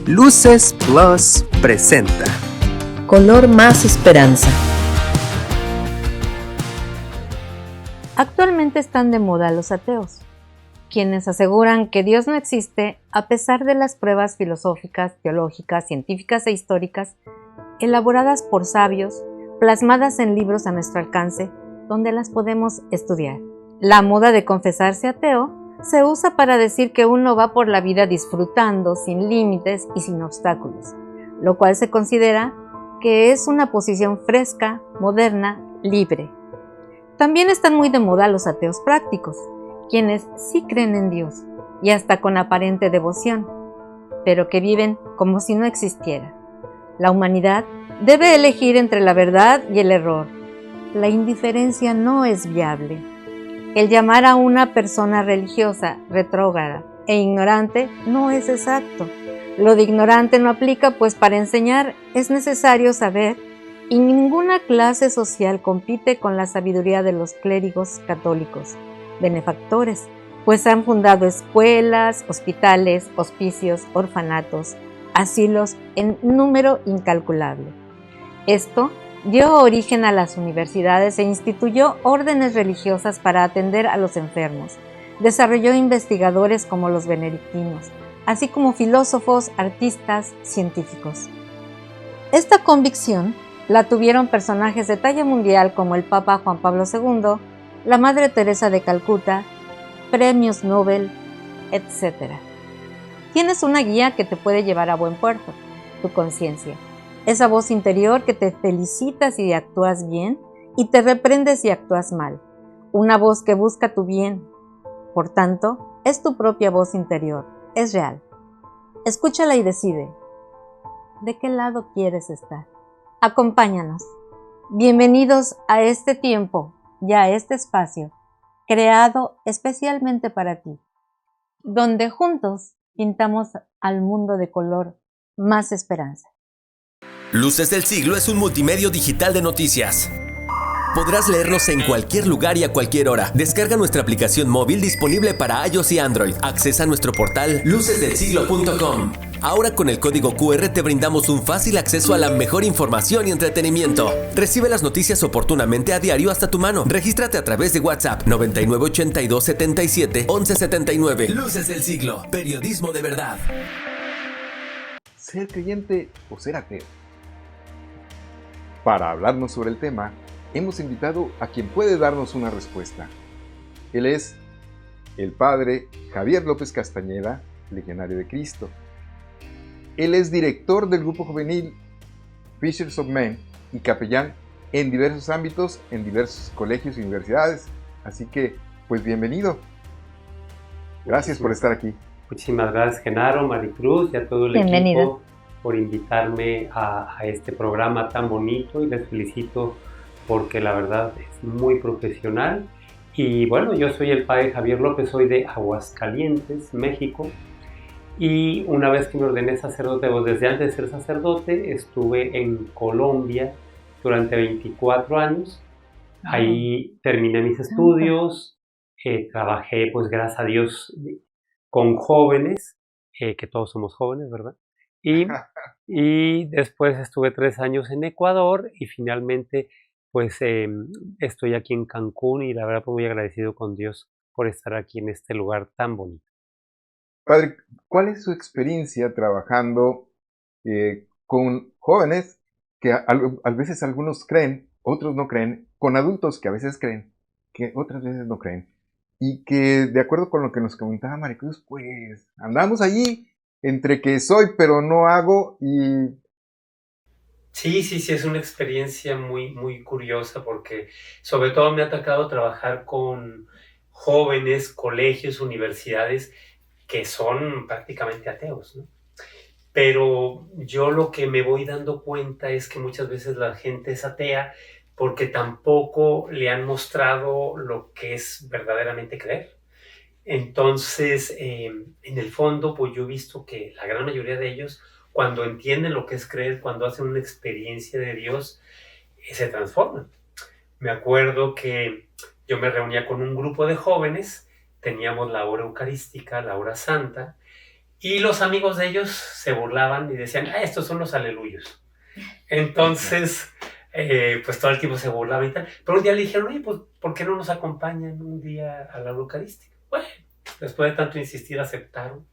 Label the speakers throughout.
Speaker 1: Luces Plus presenta
Speaker 2: Color más esperanza. Actualmente están de moda los ateos, quienes aseguran que Dios no existe a pesar de las pruebas filosóficas, teológicas, científicas e históricas elaboradas por sabios, plasmadas en libros a nuestro alcance, donde las podemos estudiar. La moda de confesarse ateo se usa para decir que uno va por la vida disfrutando sin límites y sin obstáculos, lo cual se considera que es una posición fresca, moderna, libre. También están muy de moda los ateos prácticos, quienes sí creen en Dios y hasta con aparente devoción, pero que viven como si no existiera. La humanidad debe elegir entre la verdad y el error. La indiferencia no es viable. El llamar a una persona religiosa, retrógrada e ignorante no es exacto. Lo de ignorante no aplica, pues para enseñar es necesario saber, y ninguna clase social compite con la sabiduría de los clérigos católicos, benefactores, pues han fundado escuelas, hospitales, hospicios, orfanatos, asilos en número incalculable. Esto dio origen a las universidades e instituyó órdenes religiosas para atender a los enfermos. Desarrolló investigadores como los benedictinos, así como filósofos, artistas, científicos. Esta convicción la tuvieron personajes de talla mundial como el Papa Juan Pablo II, la Madre Teresa de Calcuta, premios Nobel, etc. Tienes una guía que te puede llevar a buen puerto, tu conciencia. Esa voz interior que te felicita si actúas bien y te reprende si actúas mal. Una voz que busca tu bien. Por tanto, es tu propia voz interior. Es real. Escúchala y decide. ¿De qué lado quieres estar? Acompáñanos. Bienvenidos a este tiempo y a este espacio, creado especialmente para ti, donde juntos pintamos al mundo de color más esperanza.
Speaker 1: Luces del Siglo es un multimedio digital de noticias. Podrás leernos en cualquier lugar y a cualquier hora. Descarga nuestra aplicación móvil disponible para iOS y Android. Accesa a nuestro portal lucesdelsiglo.com. Ahora con el código QR te brindamos un fácil acceso a la mejor información y entretenimiento. Recibe las noticias oportunamente a diario hasta tu mano. Regístrate a través de WhatsApp 9982771179. Luces del Siglo, periodismo de verdad.
Speaker 3: ¿Ser creyente o ser ateo? Para hablarnos sobre el tema, hemos invitado a quien puede darnos una respuesta. Él es el padre Javier López Castañeda, legionario de Cristo. Él es director del grupo juvenil Fishers of Men y capellán en diversos ámbitos, en diversos colegios y universidades. Así que, pues bienvenido. Gracias por estar aquí.
Speaker 4: Muchísimas gracias, Genaro, Maricruz y a todo el equipo por invitarme a este programa tan bonito, y les felicito porque la verdad es muy profesional. Y bueno, yo soy el padre Javier López, soy de Aguascalientes, México, y una vez que me ordené sacerdote, o desde antes de ser sacerdote, estuve en Colombia durante 24 años. Ahí terminé mis estudios, trabajé, pues gracias a Dios, con jóvenes, que todos somos jóvenes, ¿verdad? Y después estuve 3 años en Ecuador y finalmente pues estoy aquí en Cancún, y la verdad pues muy agradecido con Dios por estar aquí en este lugar tan bonito.
Speaker 3: Padre, ¿cuál es su experiencia trabajando con jóvenes que a veces algunos creen, otros no creen, con adultos que a veces creen, que otras veces no creen, y que de acuerdo con lo que nos comentaba Maricruz, pues andamos allí entre que soy pero no hago y...
Speaker 4: Sí, es una experiencia muy, muy curiosa porque sobre todo me ha tocado trabajar con jóvenes, colegios, universidades que son prácticamente ateos, ¿no? Pero yo lo que me voy dando cuenta es que muchas veces la gente es atea porque tampoco le han mostrado lo que es verdaderamente creer. Entonces, en el fondo, pues yo he visto que la gran mayoría de ellos, cuando entienden lo que es creer, cuando hacen una experiencia de Dios, se transforman. Me acuerdo que yo me reunía con un grupo de jóvenes, teníamos la hora eucarística, la hora santa, Y los amigos de ellos se burlaban y decían, estos son los aleluyos. Entonces, pues todo el tiempo se burlaba y tal. Pero un día le dijeron, oye, pues, ¿por qué no nos acompañan un día a la Eucarística? Bueno, después de tanto insistir, aceptaron.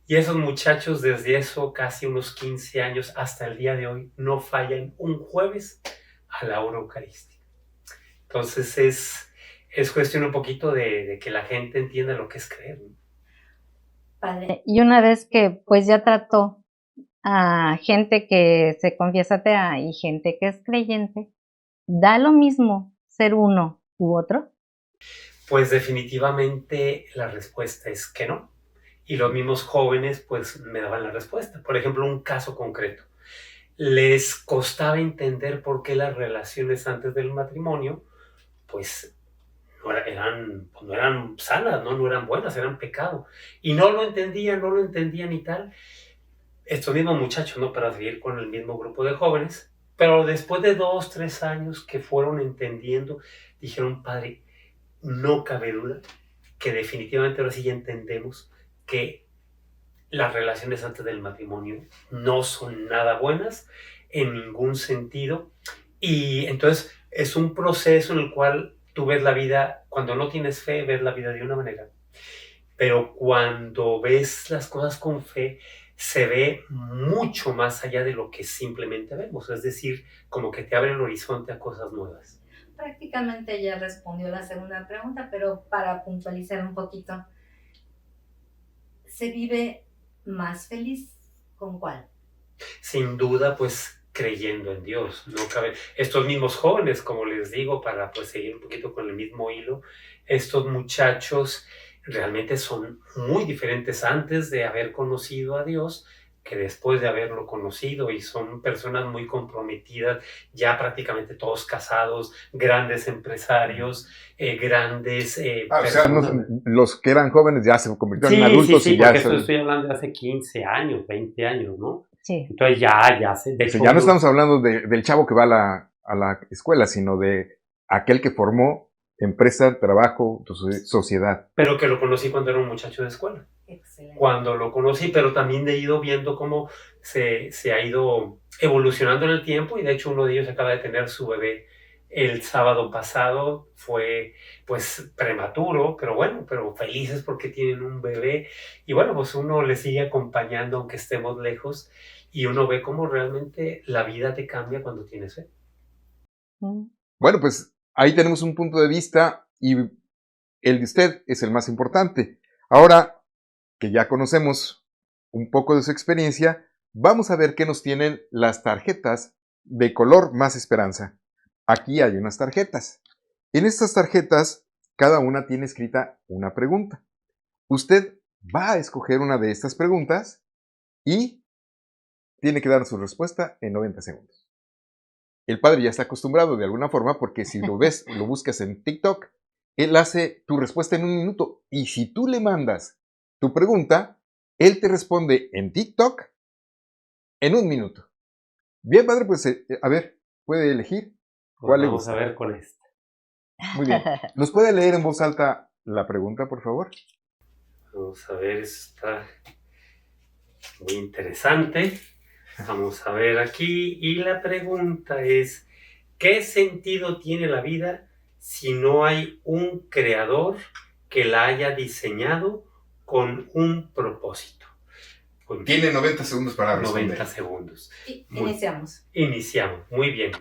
Speaker 4: Y esos muchachos, desde eso, casi unos 15 años hasta el día de hoy, no fallan un jueves a la hora eucarística. Entonces es cuestión un poquito de que la gente entienda lo que es creer, ¿no?
Speaker 2: Padre. Y una vez que pues ya trató a gente que se confiesa atea y gente que es creyente, ¿da lo mismo ser uno u otro?
Speaker 4: Pues definitivamente la respuesta es que no. Y los mismos jóvenes pues me daban la respuesta. Por ejemplo, un caso concreto. Les costaba entender por qué las relaciones antes del matrimonio pues no eran sanas, no eran buenas, eran pecado. Y no lo entendían y tal. Estos mismos muchachos, ¿no? Para seguir con el mismo grupo de jóvenes. Pero después de 2, 3 años que fueron entendiendo, dijeron, padre, no cabe duda que definitivamente ahora sí ya entendemos que las relaciones antes del matrimonio no son nada buenas en ningún sentido. Y entonces es un proceso en el cual tú ves la vida, cuando no tienes fe, ves la vida de una manera. Pero cuando ves las cosas con fe, se ve mucho más allá de lo que simplemente vemos. Es decir, como que te abre el horizonte a cosas nuevas.
Speaker 5: Prácticamente ya respondió la segunda pregunta, pero para puntualizar un poquito, ¿se vive más feliz con cuál?
Speaker 4: Sin duda, pues creyendo en Dios. No cabe. Estos mismos jóvenes, como les digo, para pues seguir un poquito con el mismo hilo, estos muchachos realmente son muy diferentes antes de haber conocido a Dios que después de haberlo conocido, y son personas muy comprometidas, ya prácticamente todos casados, grandes empresarios, grandes
Speaker 3: o sea, los que eran jóvenes ya se convirtieron
Speaker 4: sí,
Speaker 3: en adultos.
Speaker 4: Sí,
Speaker 3: y ya
Speaker 4: porque estoy hablando de hace 15 años, 20 años, ¿no?
Speaker 2: Sí.
Speaker 4: Entonces ya sé. De hecho,
Speaker 3: ya no estamos hablando del chavo que va a la escuela, sino de aquel que formó empresa, trabajo, sociedad.
Speaker 4: Pero que lo conocí cuando era un muchacho de escuela.
Speaker 5: Excelente.
Speaker 4: Cuando lo conocí, pero también he ido viendo cómo se ha ido evolucionando en el tiempo, y de hecho uno de ellos acaba de tener su bebé el sábado pasado. Fue pues prematuro, pero bueno, pero felices porque tienen un bebé, y bueno, pues uno le sigue acompañando aunque estemos lejos, y uno ve cómo realmente la vida te cambia cuando tienes fe.
Speaker 3: Bueno, pues ahí tenemos un punto de vista, y el de usted es el más importante. Ahora que ya conocemos un poco de su experiencia, vamos a ver qué nos tienen las tarjetas de color Más Esperanza. Aquí hay unas tarjetas. En estas tarjetas, cada una tiene escrita una pregunta. Usted va a escoger una de estas preguntas y tiene que dar su respuesta en 90 segundos. El padre ya está acostumbrado de alguna forma, porque si lo ves, lo buscas en TikTok, él hace tu respuesta en 1 minuto. Y si tú le mandas tu pregunta, él te responde en TikTok en 1 minuto. Bien, padre, pues a ver, puede elegir cuál le gusta.
Speaker 4: Vamos a ver con esta.
Speaker 3: Muy bien. ¿Nos puede leer en voz alta la pregunta, por favor?
Speaker 4: Vamos a ver, está muy interesante. Vamos a ver aquí, y la pregunta es, ¿qué sentido tiene la vida si no hay un creador que la haya diseñado con un propósito?
Speaker 3: Tiene 90 segundos para responder.
Speaker 4: 90 segundos.
Speaker 5: Iniciamos.
Speaker 4: Muy bien.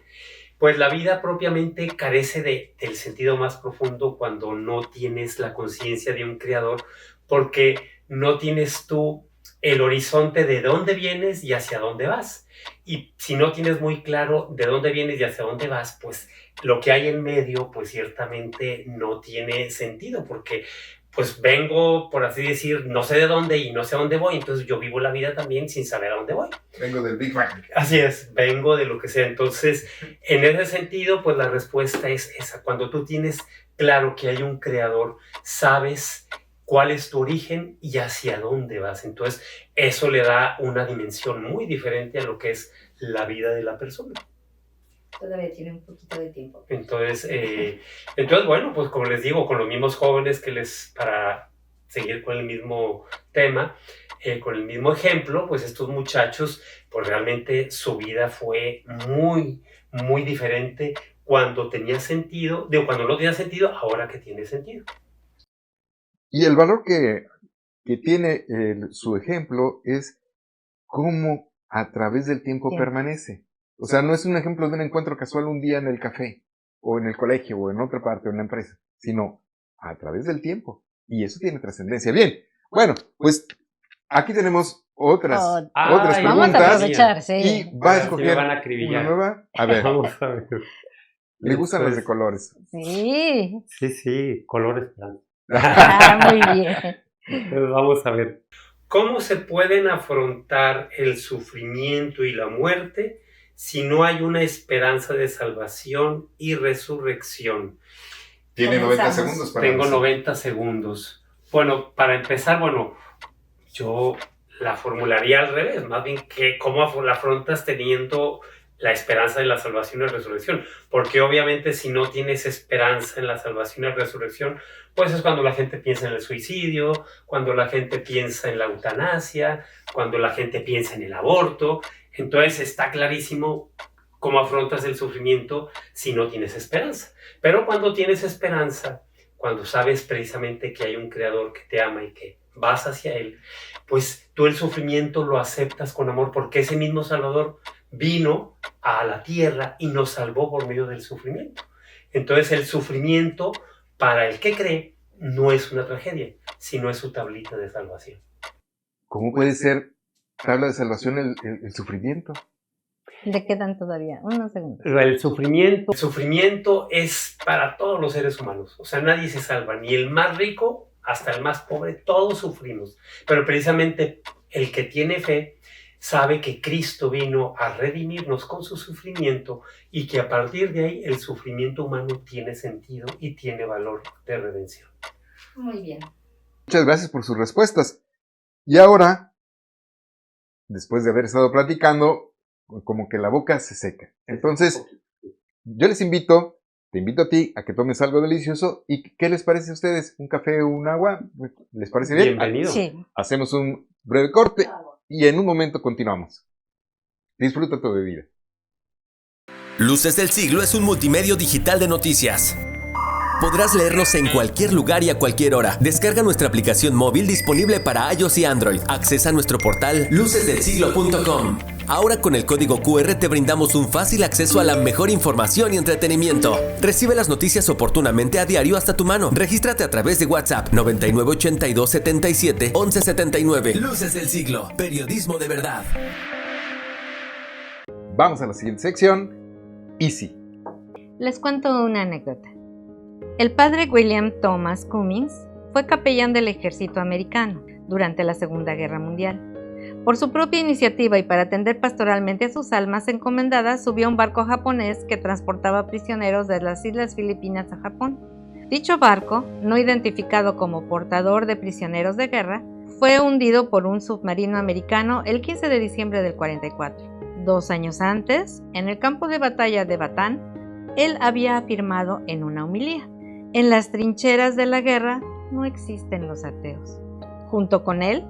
Speaker 4: Pues la vida propiamente carece del sentido más profundo cuando no tienes la conciencia de un creador, porque no tienes tú el horizonte de dónde vienes y hacia dónde vas. Y si no tienes muy claro de dónde vienes y hacia dónde vas, pues lo que hay en medio, pues ciertamente no tiene sentido, porque pues vengo, por así decir, no sé de dónde y no sé a dónde voy, entonces yo vivo la vida también sin saber a dónde voy.
Speaker 3: Vengo del Big Bang.
Speaker 4: Así es, vengo de lo que sea. Entonces, en ese sentido, pues la respuesta es esa. Cuando tú tienes claro que hay un creador, sabes cuál es tu origen y hacia dónde vas. Entonces, eso le da una dimensión muy diferente a lo que es la vida de la persona.
Speaker 5: Todavía tiene un poquito de tiempo.
Speaker 4: Entonces, bueno, pues como les digo, con los mismos jóvenes, que para seguir con el mismo tema, con el mismo ejemplo, pues estos muchachos, pues realmente su vida fue muy, muy diferente cuando tenía sentido, cuando no tenía sentido, ahora que tiene sentido.
Speaker 3: Y el valor que tiene su ejemplo es cómo a través del tiempo permanece. O sea, no es un ejemplo de un encuentro casual un día en el café, o en el colegio, o en otra parte, o en la empresa, sino a través del tiempo. Y eso tiene trascendencia. Bien, bueno, pues aquí tenemos otras preguntas.
Speaker 2: Vamos a aprovechar, sí.
Speaker 3: Y va a escoger
Speaker 4: una
Speaker 3: nueva. A ver,
Speaker 4: vamos a ver.
Speaker 3: ¿Le gustan las de colores?
Speaker 2: Sí.
Speaker 4: Sí, colores.
Speaker 2: Muy bien.
Speaker 4: Entonces vamos a ver. ¿Cómo se pueden afrontar el sufrimiento y la muerte si no hay una esperanza de salvación y resurrección?
Speaker 3: Tiene 90 segundos para
Speaker 4: Tengo 90 segundos. Bueno, para empezar, yo la formularía al revés, más bien que cómo la afrontas teniendo la esperanza de la salvación y la resurrección, porque obviamente si no tienes esperanza en la salvación y la resurrección, pues es cuando la gente piensa en el suicidio, cuando la gente piensa en la eutanasia, cuando la gente piensa en el aborto. Entonces está clarísimo cómo afrontas el sufrimiento si no tienes esperanza. Pero cuando tienes esperanza, cuando sabes precisamente que hay un creador que te ama y que vas hacia él, pues tú el sufrimiento lo aceptas con amor, porque ese mismo Salvador vino a la tierra y nos salvó por medio del sufrimiento. Entonces el sufrimiento, para el que cree, no es una tragedia, sino es su tablita de salvación.
Speaker 3: ¿Cómo puede ser tabla de salvación el sufrimiento?
Speaker 2: ¿Le quedan todavía unos segundos?
Speaker 4: El sufrimiento es para todos los seres humanos. O sea, nadie se salva, ni el más rico hasta el más pobre, todos sufrimos. Pero precisamente el que tiene fe sabe que Cristo vino a redimirnos con su sufrimiento y que a partir de ahí el sufrimiento humano tiene sentido y tiene valor de redención.
Speaker 5: Muy bien.
Speaker 3: Muchas gracias por sus respuestas. Y ahora, después de haber estado platicando, como que la boca se seca. Entonces, yo te invito a ti a que tomes algo delicioso. ¿Y qué les parece a ustedes? ¿Un café o un agua? ¿Les parece bien?
Speaker 4: Bienvenido.
Speaker 2: Sí.
Speaker 3: Hacemos un breve corte y en un momento continuamos. Disfruta tu bebida.
Speaker 1: Luces del Siglo es un multimedio digital de noticias. Podrás leernos en cualquier lugar y a cualquier hora. Descarga nuestra aplicación móvil disponible para iOS y Android. Accesa a nuestro portal lucesdelsiglo.com. Ahora con el código QR te brindamos un fácil acceso a la mejor información y entretenimiento. Recibe las noticias oportunamente a diario hasta tu mano. Regístrate a través de WhatsApp 9982 77 11 79. Luces del Siglo, periodismo de verdad.
Speaker 3: Vamos a la siguiente sección. Easy.
Speaker 2: Les cuento una anécdota. El padre William Thomas Cummings fue capellán del ejército americano durante la Segunda Guerra Mundial. Por su propia iniciativa y para atender pastoralmente a sus almas encomendadas, subió a un barco japonés que transportaba prisioneros de las Islas Filipinas a Japón. Dicho barco, no identificado como portador de prisioneros de guerra, fue hundido por un submarino americano el 15 de diciembre del 44. 2 años antes, en el campo de batalla de Batán, él había afirmado en una homilía: en las trincheras de la guerra no existen los ateos. Junto con él,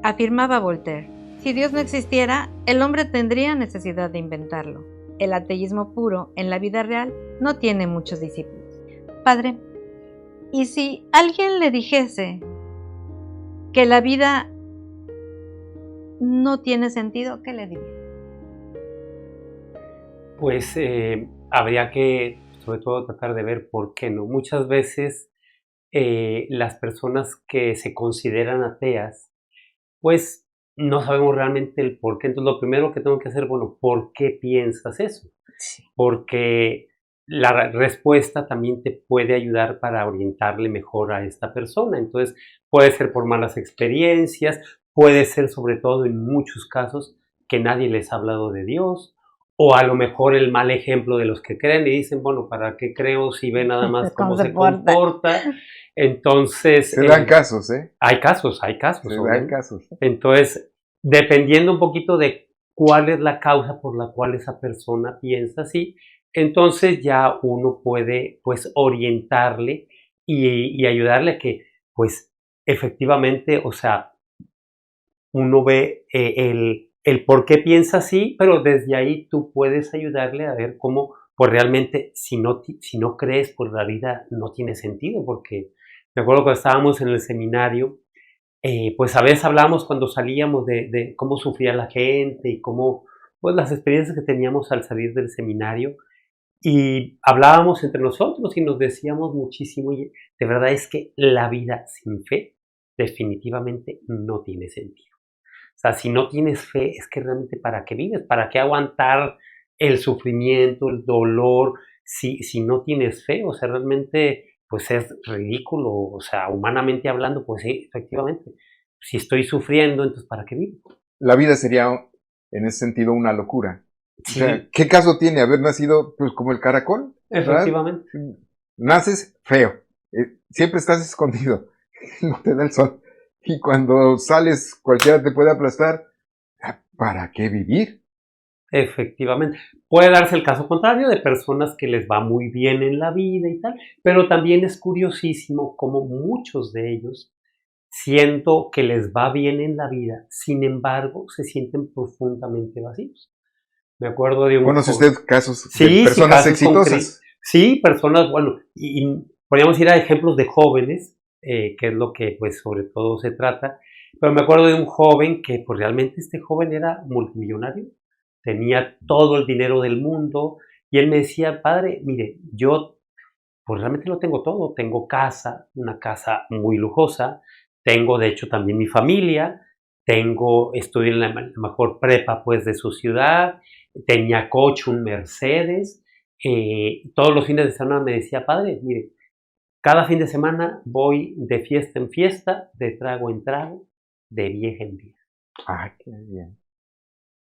Speaker 2: afirmaba Voltaire: si Dios no existiera, el hombre tendría necesidad de inventarlo. El ateísmo puro en la vida real no tiene muchos discípulos. Padre, ¿y si alguien le dijese que la vida no tiene sentido, qué le diría?
Speaker 4: Pues habría que, sobre todo, tratar de ver por qué no. Muchas veces las personas que se consideran ateas, pues no sabemos realmente el por qué. Entonces, lo primero que tengo que hacer, ¿por qué piensas eso?
Speaker 2: Sí.
Speaker 4: Porque la respuesta también te puede ayudar para orientarle mejor a esta persona. Entonces, puede ser por malas experiencias, puede ser, sobre todo en muchos casos, que nadie les ha hablado de Dios, o a lo mejor el mal ejemplo de los que creen y dicen, ¿para qué creo si ve nada más cómo se comporta? Entonces...
Speaker 3: Se dan casos, ¿eh?
Speaker 4: Hay casos.
Speaker 3: Se dan casos.
Speaker 4: Entonces, dependiendo un poquito de cuál es la causa por la cual esa persona piensa así, entonces ya uno puede, pues, orientarle y ayudarle a que, pues, efectivamente, o sea, uno ve el por qué piensa así, pero desde ahí tú puedes ayudarle a ver cómo, pues realmente, si no crees, pues la vida no tiene sentido, porque me acuerdo cuando estábamos en el seminario, pues a veces hablábamos cuando salíamos de cómo sufría la gente y cómo, pues las experiencias que teníamos al salir del seminario, y hablábamos entre nosotros y nos decíamos muchísimo, y de verdad es que la vida sin fe definitivamente no tiene sentido. O sea, si no tienes fe, es que realmente ¿para qué vives? ¿Para qué aguantar el sufrimiento, el dolor, si no tienes fe? O sea, realmente, pues es ridículo. O sea, humanamente hablando, pues sí, efectivamente. Si estoy sufriendo, entonces ¿para qué vivo?
Speaker 3: La vida sería, en ese sentido, una locura.
Speaker 4: Sí.
Speaker 3: O sea, ¿qué caso tiene haber nacido pues como el caracol?
Speaker 4: Efectivamente.
Speaker 3: ¿Verdad? Naces feo, siempre estás escondido, no te da el sol. Y cuando sales, cualquiera te puede aplastar. ¿Para qué vivir?
Speaker 4: Efectivamente. Puede darse el caso contrario de personas que les va muy bien en la vida y tal, pero también es curiosísimo cómo muchos de ellos, siento que les va bien en la vida, sin embargo, se sienten profundamente vacíos. Me acuerdo de un
Speaker 3: ¿Conoce
Speaker 4: joven.
Speaker 3: usted casos
Speaker 4: Sí,
Speaker 3: de
Speaker 4: sí,
Speaker 3: personas
Speaker 4: casos
Speaker 3: exitosas?
Speaker 4: Sí, personas, bueno, y podríamos ir a ejemplos de jóvenes, que es lo que pues sobre todo se trata, pero me acuerdo de un joven que pues realmente este joven era multimillonario, tenía todo el dinero del mundo, y él me decía, padre, mire, yo pues realmente lo tengo todo, tengo casa, una casa muy lujosa, tengo de hecho también mi familia, estoy en la mejor prepa pues de su ciudad, tenía coche, un Mercedes, todos los fines de semana me decía, padre, mire, cada fin de semana voy de fiesta en fiesta, de trago en trago, de vieja en vieja.
Speaker 3: Ay, qué bien.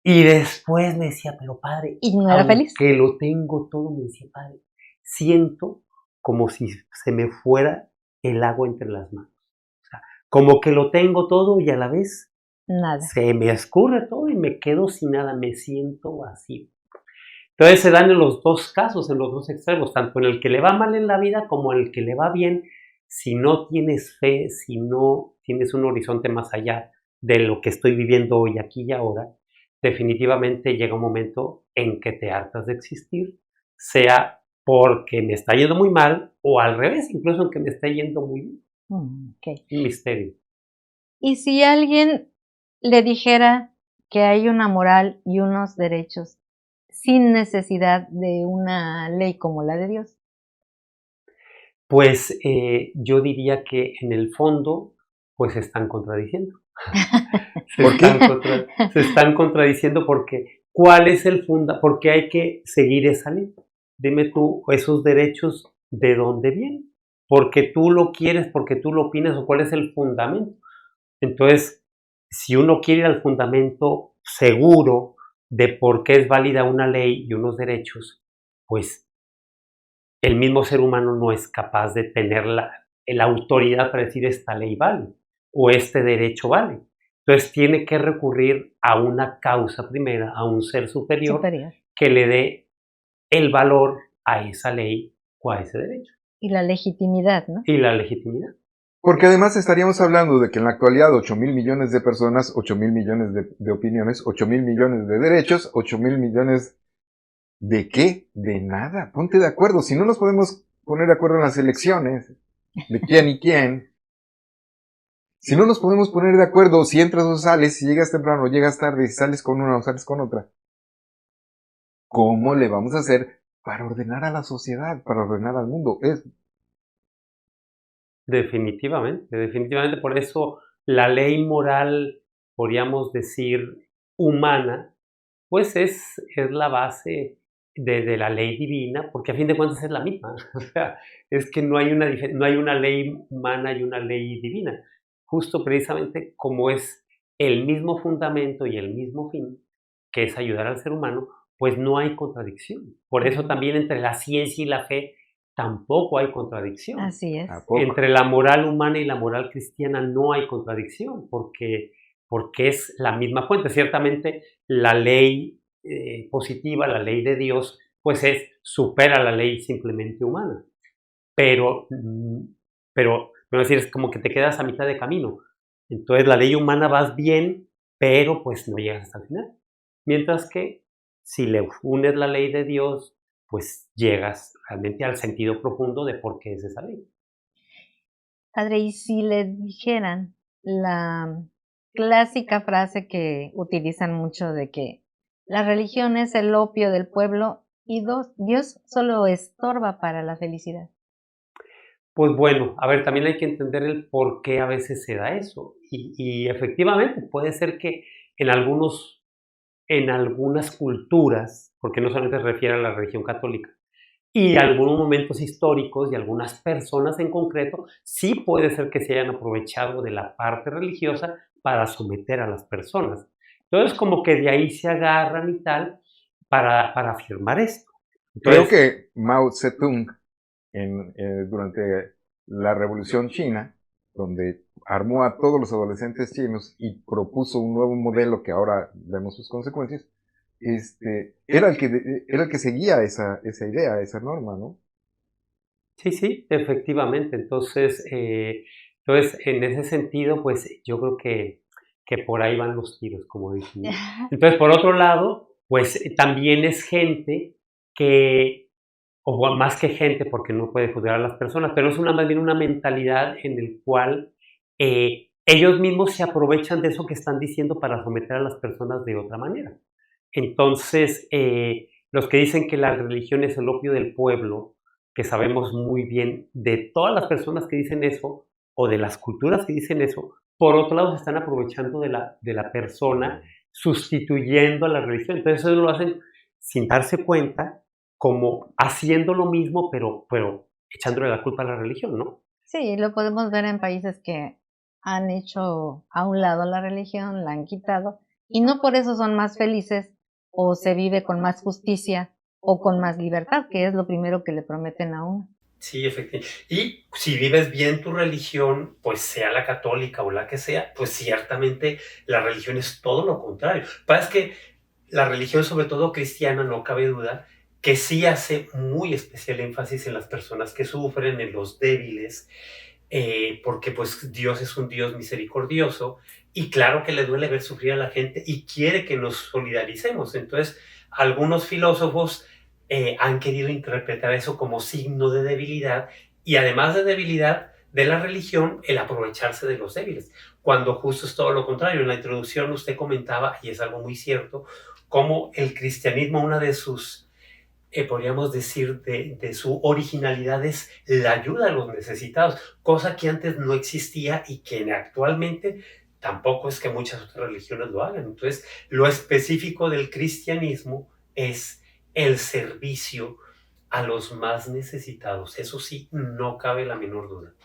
Speaker 4: Y después me decía, pero padre,
Speaker 2: ¿Y no era feliz?
Speaker 4: aunque lo tengo todo, me decía, padre, siento como si se me fuera el agua entre las manos. O sea, como que lo tengo todo y a la vez
Speaker 2: Nada.
Speaker 4: se me escurre todo y me quedo sin nada, me siento vacío. Entonces se dan en los dos casos, en los dos extremos, tanto en el que le va mal en la vida como en el que le va bien. Si no tienes fe, si no tienes un horizonte más allá de lo que estoy viviendo hoy, aquí y ahora, definitivamente llega un momento en que te hartas de existir, sea porque me está yendo muy mal o al revés, incluso en que me está yendo muy bien.
Speaker 2: Okay.
Speaker 4: Un misterio.
Speaker 2: Y si alguien le dijera que hay una moral y unos derechos sin necesidad de una ley como la de Dios.
Speaker 4: Pues yo diría que en el fondo, pues se están contradiciendo.
Speaker 3: ¿Por qué?
Speaker 4: Se están contradiciendo porque ¿cuál es el ¿por qué hay que seguir esa ley? Dime tú, esos derechos, ¿de dónde vienen? ¿Porque tú lo quieres, porque tú lo opinas o cuál es el fundamento? Entonces, si uno quiere ir al fundamento seguro de por qué es válida una ley y unos derechos, pues el mismo ser humano no es capaz de tener la autoridad para decir esta ley vale o este derecho vale. Entonces tiene que recurrir a una causa primera, a un ser superior. Que le dé el valor a esa ley o a ese derecho.
Speaker 2: Y la legitimidad, ¿no?
Speaker 4: Y la legitimidad.
Speaker 3: Porque además estaríamos hablando de que en la actualidad 8,000 millones de personas, 8,000 millones de opiniones, 8,000 millones de derechos, 8,000 millones ¿de qué? De nada. Ponte de acuerdo. Si no nos podemos poner de acuerdo en las elecciones, de quién y quién. Si no nos podemos poner de acuerdo si entras o sales, si llegas temprano o llegas tarde, si sales con una o sales con otra. ¿Cómo le vamos a hacer para ordenar a la sociedad, para ordenar al mundo?
Speaker 4: Definitivamente por eso la ley moral, podríamos decir, humana, pues es la base de la ley divina, porque a fin de cuentas es la misma. O sea, es que no hay una ley humana y una ley divina. Justo precisamente como es el mismo fundamento y el mismo fin, que es ayudar al ser humano, pues no hay contradicción. Por eso también entre la ciencia y la fe tampoco hay contradicción.
Speaker 2: Así es.
Speaker 4: Entre la moral humana y la moral cristiana no hay contradicción, porque es la misma fuente. Ciertamente la ley positiva, la ley de Dios, pues supera la ley simplemente humana. Pero Pero es decir, es como que te quedas a mitad de camino. Entonces la ley humana vas bien, pero pues no llegas hasta el final. Mientras que si le unes la ley de Dios, pues llegas realmente al sentido profundo de por qué es esa ley.
Speaker 2: Padre, y si le dijeran la clásica frase que utilizan mucho de que la religión es el opio del pueblo y Dios solo estorba para la felicidad.
Speaker 4: Pues bueno, a ver, también hay que entender el por qué a veces se da eso. Y efectivamente puede ser que en algunas culturas, porque no solamente se refiere a la religión católica, y algunos momentos históricos y algunas personas en concreto, sí puede ser que se hayan aprovechado de la parte religiosa para someter a las personas. Entonces, como que de ahí se agarran y tal para afirmar esto. Entonces,
Speaker 3: creo que Mao Zedong, durante la Revolución China, donde armó a todos los adolescentes chinos y propuso un nuevo modelo que ahora vemos sus consecuencias, era el que seguía esa idea, esa norma, ¿no?
Speaker 4: Sí, efectivamente. Entonces, en ese sentido, pues yo creo que por ahí van los tiros, como dicen, ¿no? Entonces, por otro lado, pues también es gente que, o más que gente, porque no puede juzgar a las personas, pero es más bien una mentalidad en el cual ellos mismos se aprovechan de eso que están diciendo para someter a las personas de otra manera. Entonces, los que dicen que la religión es el opio del pueblo, que sabemos muy bien de todas las personas que dicen eso, o de las culturas que dicen eso, por otro lado se están aprovechando de la persona, sustituyendo a la religión. Entonces eso lo hacen sin darse cuenta, como haciendo lo mismo, pero echándole la culpa a la religión, ¿no?
Speaker 2: Sí, lo podemos ver en países que han hecho a un lado la religión, la han quitado, y no por eso son más felices o se vive con más justicia o con más libertad, que es lo primero que le prometen a uno.
Speaker 4: Sí, efectivamente. Y si vives bien tu religión, pues sea la católica o la que sea, pues ciertamente la religión es todo lo contrario. Pasa que la religión, sobre todo cristiana, no cabe duda, que sí hace muy especial énfasis en las personas que sufren, en los débiles, porque pues Dios es un Dios misericordioso y claro que le duele ver sufrir a la gente y quiere que nos solidaricemos. Entonces, algunos filósofos han querido interpretar eso como signo de debilidad y además de debilidad de la religión, el aprovecharse de los débiles, cuando justo es todo lo contrario. En la introducción usted comentaba, y es algo muy cierto, cómo el cristianismo, una de sus podríamos decir, de su originalidad es la ayuda a los necesitados, cosa que antes no existía y que actualmente tampoco es que muchas otras religiones lo hagan. Entonces, lo específico del cristianismo es el servicio a los más necesitados. Eso sí, no cabe la menor duda.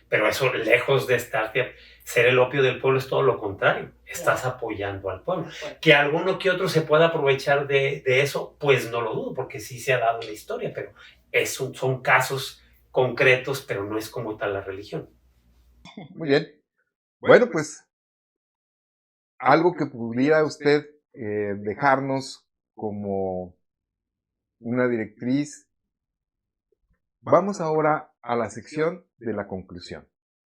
Speaker 4: Pero eso, lejos de ser el opio del pueblo, es todo lo contrario. Estás apoyando al pueblo. Que alguno que otro se pueda aprovechar de eso, pues no lo dudo, porque sí se ha dado en la historia, pero son casos concretos, pero no es como tal la religión.
Speaker 3: Muy bien. Bueno, pues algo que pudiera usted dejarnos como una directriz. Vamos ahora a la sección de la conclusión.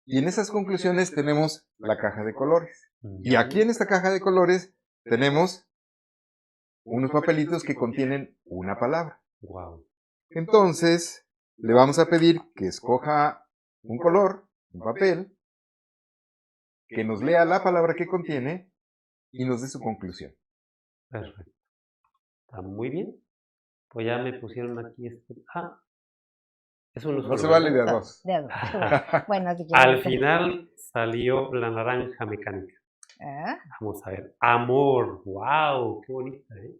Speaker 3: Y en esas conclusiones tenemos la caja de colores. Y aquí en esta caja de colores tenemos unos papelitos que contienen una palabra.
Speaker 4: Wow.
Speaker 3: Entonces, le vamos a pedir que escoja un color, un papel, que nos lea la palabra que contiene y nos dé su conclusión.
Speaker 4: Perfecto. Está muy bien. Pues ya me pusieron aquí eso
Speaker 3: no se vale de a dos.
Speaker 2: De a dos. Bueno, si
Speaker 4: al final salió la naranja mecánica. Vamos a ver. Amor. ¡Wow! ¡Qué bonita, eh!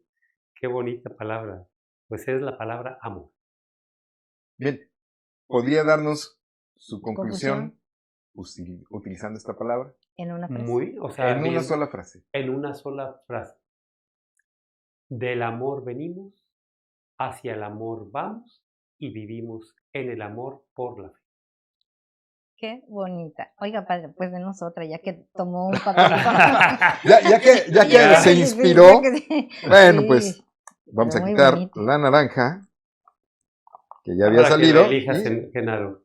Speaker 4: ¡Qué bonita palabra! Pues es la palabra amor.
Speaker 3: Bien. ¿Podría darnos su conclusión utilizando esta palabra?
Speaker 2: En una frase.
Speaker 3: En una sola frase.
Speaker 4: En una sola frase. Del amor venimos, hacia el amor vamos y vivimos en el amor por la fe.
Speaker 2: Qué bonita. Oiga, padre, pues denos otra, ya que tomó un papel.
Speaker 3: ya que se inspiró. Bueno, pues vamos a quitar la naranja, que ya había salido.
Speaker 4: Que elijas, Genaro.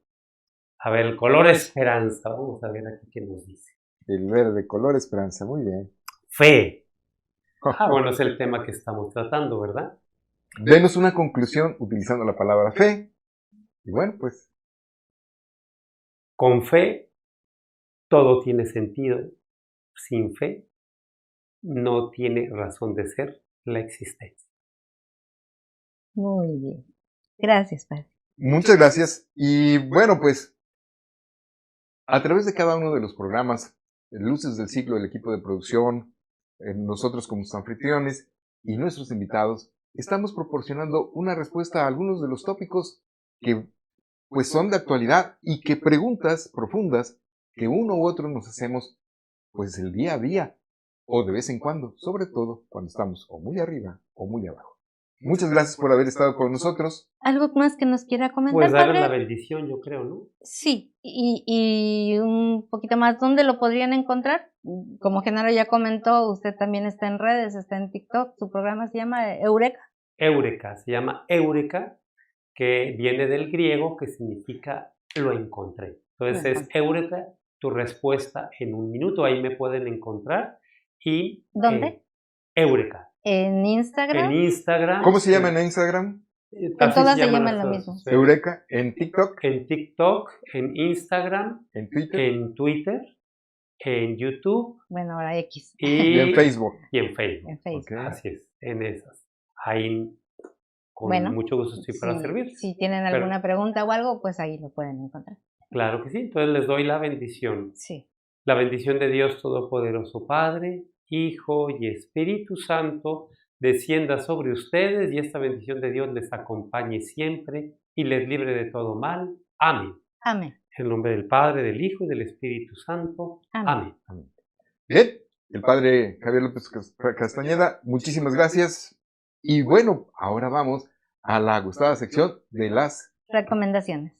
Speaker 4: A ver, el color esperanza. Vamos a ver aquí qué nos dice.
Speaker 3: El verde, color esperanza. Muy bien.
Speaker 4: Fe. Bueno, es el tema que estamos tratando, ¿verdad?
Speaker 3: Denos una conclusión utilizando la palabra fe. Y bueno, pues.
Speaker 4: Con fe, todo tiene sentido. Sin fe, no tiene razón de ser la existencia.
Speaker 2: Muy bien. Gracias, padre.
Speaker 3: Muchas gracias. Y bueno, pues, a través de cada uno de los programas, Luces del Siglo, el equipo de producción, nosotros como anfitriones y nuestros invitados, estamos proporcionando una respuesta a algunos de los tópicos que pues son de actualidad y que preguntas profundas que uno u otro nos hacemos pues el día a día o de vez en cuando, sobre todo cuando estamos o muy arriba o muy abajo. Muchas gracias por haber estado con nosotros.
Speaker 2: ¿Algo más que nos quiera comentar,
Speaker 4: Pues darle
Speaker 2: padre?
Speaker 4: la bendición, yo creo, ¿no?
Speaker 2: Sí, y un poquito más, ¿dónde lo podrían encontrar? Como Genaro ya comentó, usted también está en redes, está en TikTok, su programa se llama Eureka.
Speaker 4: Eureka, se llama Eureka, que viene del griego, que significa lo encontré. Entonces es Eureka, tu respuesta en un minuto, ahí me pueden encontrar. Y
Speaker 2: ¿dónde?
Speaker 4: Eureka.
Speaker 2: En Instagram.
Speaker 4: En Instagram.
Speaker 3: ¿Cómo se llama en Instagram?
Speaker 2: En todas se llaman lo mismo.
Speaker 3: Eureka. En TikTok.
Speaker 4: En TikTok, en Instagram.
Speaker 3: En Twitter.
Speaker 4: En Twitter. En YouTube.
Speaker 2: Bueno, ahora X.
Speaker 3: Y en Facebook.
Speaker 4: Y en Facebook.
Speaker 2: En Facebook.
Speaker 3: Okay.
Speaker 4: Así es, en esas. Ahí con mucho gusto estoy para servir.
Speaker 2: Si tienen alguna pregunta o algo, pues ahí lo pueden encontrar.
Speaker 4: Claro que sí, entonces les doy la bendición.
Speaker 2: Sí.
Speaker 4: La bendición de Dios Todopoderoso, Padre, Hijo y Espíritu Santo, descienda sobre ustedes y esta bendición de Dios les acompañe siempre y les libre de todo mal. Amén.
Speaker 2: Amén.
Speaker 4: En el nombre del Padre, del Hijo y del Espíritu Santo. Amén.
Speaker 3: Amén. Bien, el Padre Javier López Castañeda, muchísimas gracias. Y bueno, ahora vamos a la gustada sección de las
Speaker 2: recomendaciones.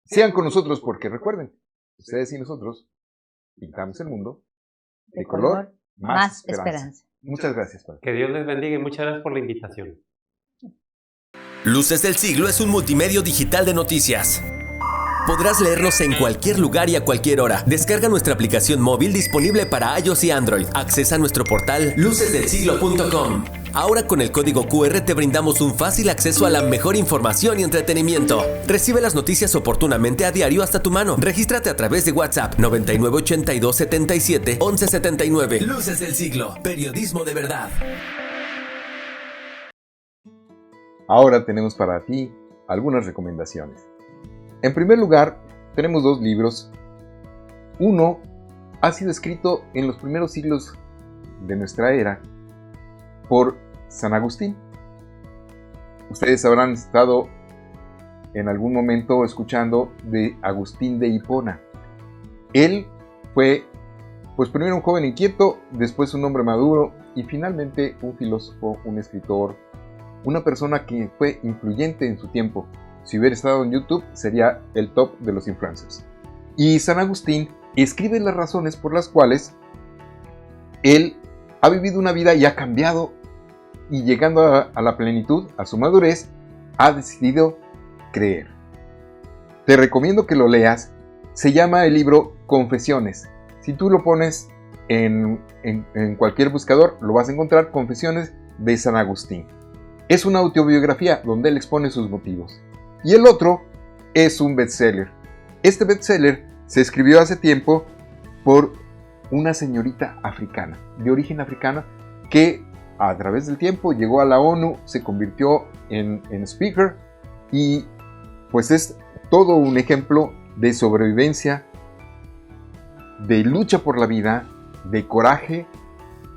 Speaker 3: Sean con nosotros porque recuerden, ustedes y nosotros pintamos el mundo de color más esperanza. Muchas gracias, Padre.
Speaker 4: Que Dios les bendiga y muchas gracias por la invitación.
Speaker 1: Luces del Siglo es un multimedio digital de noticias. Podrás leernos en cualquier lugar y a cualquier hora. Descarga nuestra aplicación móvil disponible para iOS y Android. Accesa a nuestro portal lucesdelsiglo.com. Ahora con el código QR te brindamos un fácil acceso a la mejor información y entretenimiento. Recibe las noticias oportunamente a diario hasta tu mano. Regístrate a través de WhatsApp 9982 77 11 79. Luces del Siglo, periodismo de verdad.
Speaker 3: Ahora tenemos para ti algunas recomendaciones. En primer lugar, tenemos dos libros. Uno ha sido escrito en los primeros siglos de nuestra era por San Agustín. Ustedes habrán estado en algún momento escuchando de Agustín de Hipona. Él fue, pues primero un joven inquieto, después un hombre maduro y finalmente un filósofo, un escritor, una persona que fue influyente en su tiempo. Si hubiera estado en YouTube, sería el top de los influencers. Y San Agustín escribe las razones por las cuales él ha vivido una vida y ha cambiado, y llegando a la plenitud, a su madurez, ha decidido creer. Te recomiendo que lo leas. Se llama el libro Confesiones. Si tú lo pones en cualquier buscador, lo vas a encontrar, Confesiones de San Agustín. Es una autobiografía donde él expone sus motivos. Y el otro es un bestseller. Este bestseller se escribió hace tiempo por una señorita africana, de origen africano, que a través del tiempo llegó a la ONU, se convirtió en speaker y pues es todo un ejemplo de sobrevivencia, de lucha por la vida, de coraje,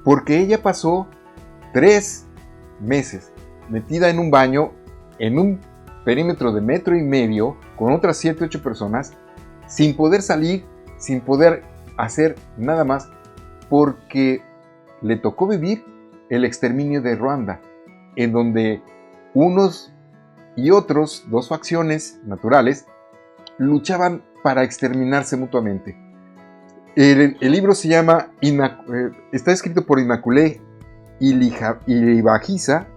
Speaker 3: porque ella pasó 3 meses metida en un baño, en un perímetro de 1,5 metros, con otras 7, 8 personas, sin poder salir, sin poder hacer nada más, porque le tocó vivir el exterminio de Ruanda, en donde unos y otros, 2 facciones naturales, luchaban para exterminarse mutuamente. El libro se llama, está escrito por Immaculée Ilibagiza,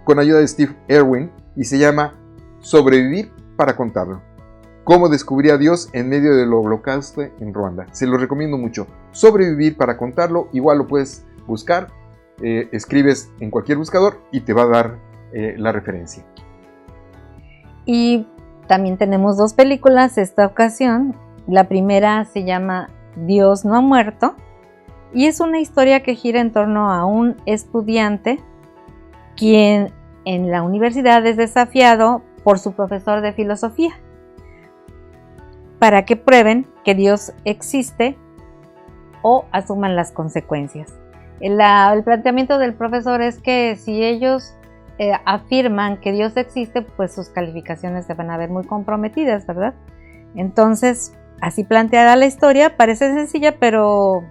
Speaker 3: con ayuda de Steve Irwin, y se llama Sobrevivir para contarlo. Cómo descubrir a Dios en medio del holocausto en Ruanda. Se lo recomiendo mucho. Sobrevivir para contarlo, igual lo puedes buscar. Escribes en cualquier buscador y te va a dar la referencia.
Speaker 2: Y también tenemos 2 películas esta ocasión. La primera se llama Dios no ha muerto y es una historia que gira en torno a un estudiante quien en la universidad es desafiado por su profesor de filosofía para que prueben que Dios existe o asuman las consecuencias. El planteamiento del profesor es que si ellos afirman que Dios existe, pues sus calificaciones se van a ver muy comprometidas, ¿verdad? Entonces, así planteada la historia, parece sencilla, pero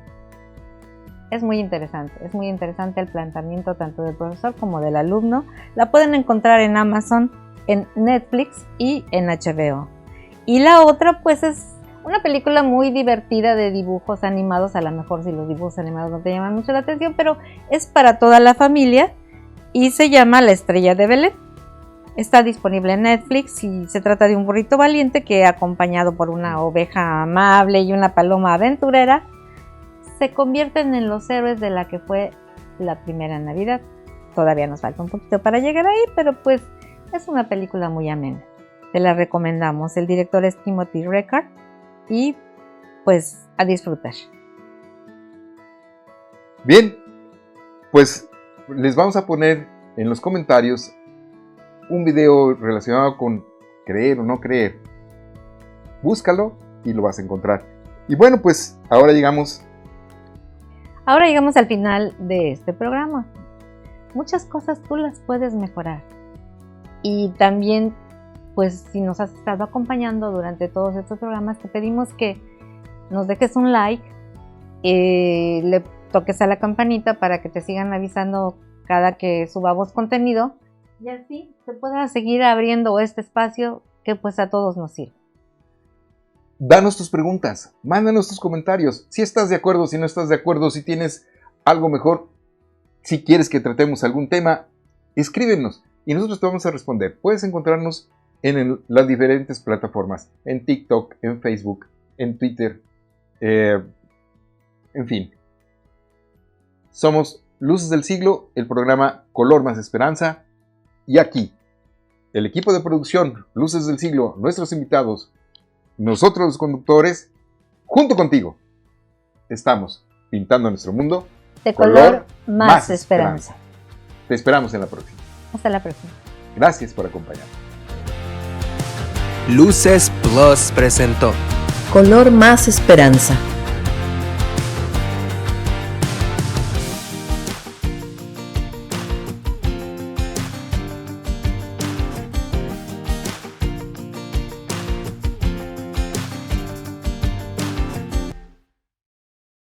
Speaker 2: es muy interesante. Es muy interesante el planteamiento tanto del profesor como del alumno. La pueden encontrar en Amazon, en Netflix y en HBO. Y la otra, pues es una película muy divertida de dibujos animados. A lo mejor si los dibujos animados no te llaman mucho la atención, pero es para toda la familia y se llama La Estrella de Belén. Está disponible en Netflix y se trata de un burrito valiente que, acompañado por una oveja amable y una paloma aventurera, se convierten en los héroes de la que fue la primera Navidad. Todavía nos falta un poquito para llegar ahí, pero pues es una película muy amena. Te la recomendamos. El director es Timothy Reckard y pues a disfrutar.
Speaker 3: Bien, pues les vamos a poner en los comentarios un video relacionado con creer o no creer. Búscalo y lo vas a encontrar. Y bueno, pues ahora llegamos
Speaker 2: al final de este programa. Muchas cosas tú las puedes mejorar. Y también, pues si nos has estado acompañando durante todos estos programas, te pedimos que nos dejes un like, le toques a la campanita para que te sigan avisando cada que subamos contenido y así se pueda seguir abriendo este espacio que pues a todos nos sirve.
Speaker 3: Danos tus preguntas, mándanos tus comentarios, si estás de acuerdo, si no estás de acuerdo, si tienes algo mejor, si quieres que tratemos algún tema, escríbenos y nosotros te vamos a responder. Puedes encontrarnos en las diferentes plataformas, en TikTok, en Facebook, en Twitter, en fin. Somos Luces del Siglo, el programa Color más Esperanza, y aquí, el equipo de producción Luces del Siglo, nuestros invitados, nosotros los conductores, junto contigo, estamos pintando nuestro mundo
Speaker 2: de color más esperanza.
Speaker 3: Te esperamos en la próxima.
Speaker 2: Hasta la próxima.
Speaker 3: Gracias por acompañarnos.
Speaker 6: Luces Plus presentó
Speaker 7: Color más Esperanza.